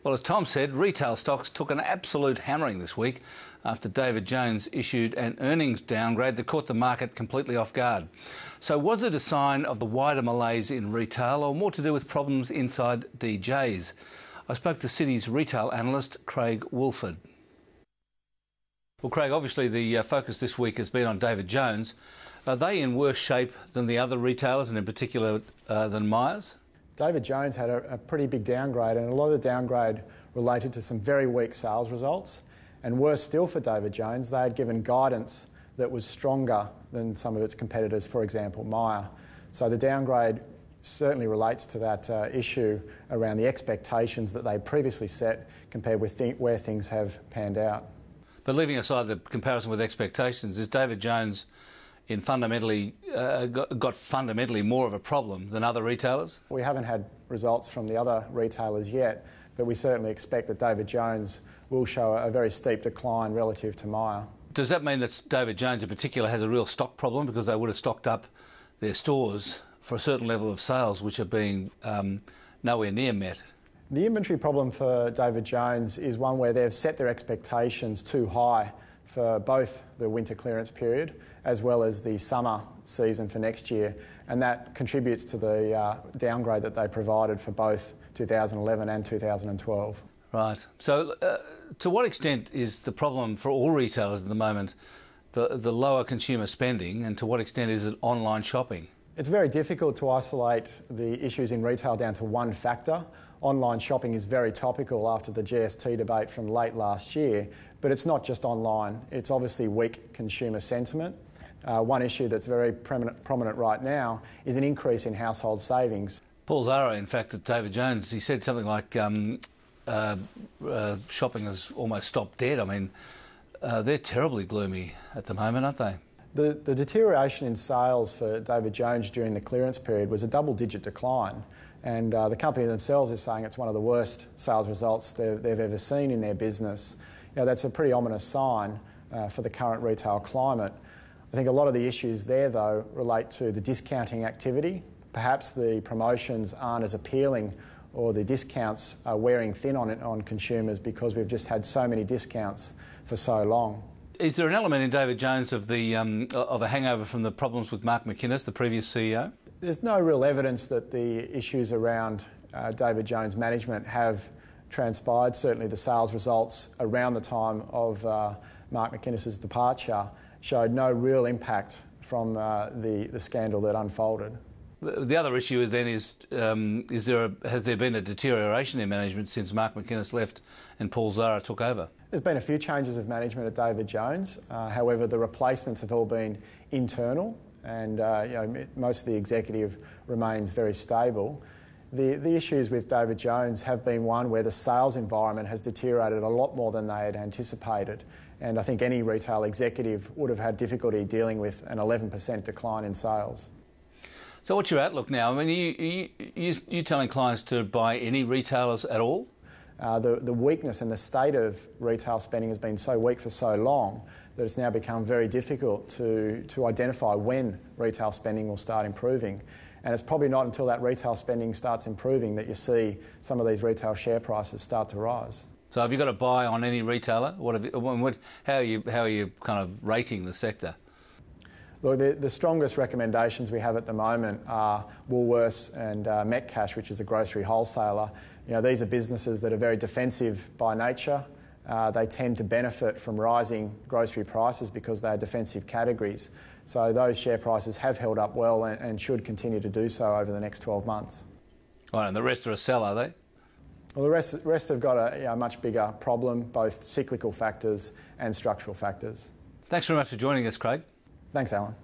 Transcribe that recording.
Well, as Tom said, retail stocks took an absolute hammering this week after David Jones issued an earnings downgrade that caught the market completely off guard. So was it a sign of the wider malaise in retail or more to do with problems inside DJs? I spoke to Citi's retail analyst Craig Woolford. Well, Craig, obviously the focus this week has been on David Jones. Are they in worse shape than the other retailers and in particular than Myers? David Jones had a pretty big downgrade, and a lot of the downgrade related to some very weak sales results. And worse still for David Jones, they had given guidance that was stronger than some of its competitors, for example, Myer. So the downgrade certainly relates to that issue around the expectations that they previously set compared with where things have panned out. But leaving aside the comparison with expectations, is David Jones got fundamentally more of a problem than other retailers? We haven't had results from the other retailers yet, but we certainly expect that David Jones will show a very steep decline relative to Myer. Does that mean that David Jones in particular has a real stock problem because they would have stocked up their stores for a certain level of sales which are being nowhere near met? The inventory problem for David Jones is one where they've set their expectations too high for both the winter clearance period as well as the summer season for next year, and that contributes to the downgrade that they provided for both 2011 and 2012. Right. So to what extent is the problem for all retailers at the moment the lower consumer spending, and to what extent is it online shopping? It's very difficult to isolate the issues in retail down to one factor. Online shopping is very topical after the GST debate from late last year, but it's not just online. It's obviously weak consumer sentiment. One issue that's very prominent right now is an increase in household savings. Paul Zara, in fact, at David Jones, he said something like shopping has almost stopped dead. I mean, they're terribly gloomy at the moment, aren't they? The deterioration in sales for David Jones during the clearance period was a double-digit decline, and the company themselves is saying it's one of the worst sales results they've ever seen in their business. You know, that's a pretty ominous sign for the current retail climate. I think a lot of the issues there, though, relate to the discounting activity. Perhaps the promotions aren't as appealing, or the discounts are wearing thin on consumers because we've just had so many discounts for so long. Is there an element in David Jones of a hangover from the problems with Mark McInnes, the previous CEO? There's no real evidence that the issues around David Jones' management have transpired. Certainly the sales results around the time of Mark McInnes' departure showed no real impact from the scandal that unfolded. The other issue then is has there been a deterioration in management since Mark McInnes left and Paul Zara took over? There's been a few changes of management at David Jones. However, the replacements have all been internal, and most of the executive remains very stable. The issues with David Jones have been one where the sales environment has deteriorated a lot more than they had anticipated, and I think any retail executive would have had difficulty dealing with an 11% decline in sales. So what's your outlook now? I mean, you telling clients to buy any retailers at all? The weakness and the state of retail spending has been so weak for so long that it's now become very difficult to identify when retail spending will start improving. And it's probably not until that retail spending starts improving that you see some of these retail share prices start to rise. So have you got to buy on any retailer? How are you kind of rating the sector? Look, the strongest recommendations we have at the moment are Woolworths and Metcash, which is a grocery wholesaler. You know, these are businesses that are very defensive by nature. They tend to benefit from rising grocery prices because they are defensive categories. So those share prices have held up well and should continue to do so over the next 12 months. Right, and the rest are a sell, are they? Well, the rest have got a much bigger problem, both cyclical factors and structural factors. Thanks very much for joining us, Craig. Thanks, Alan.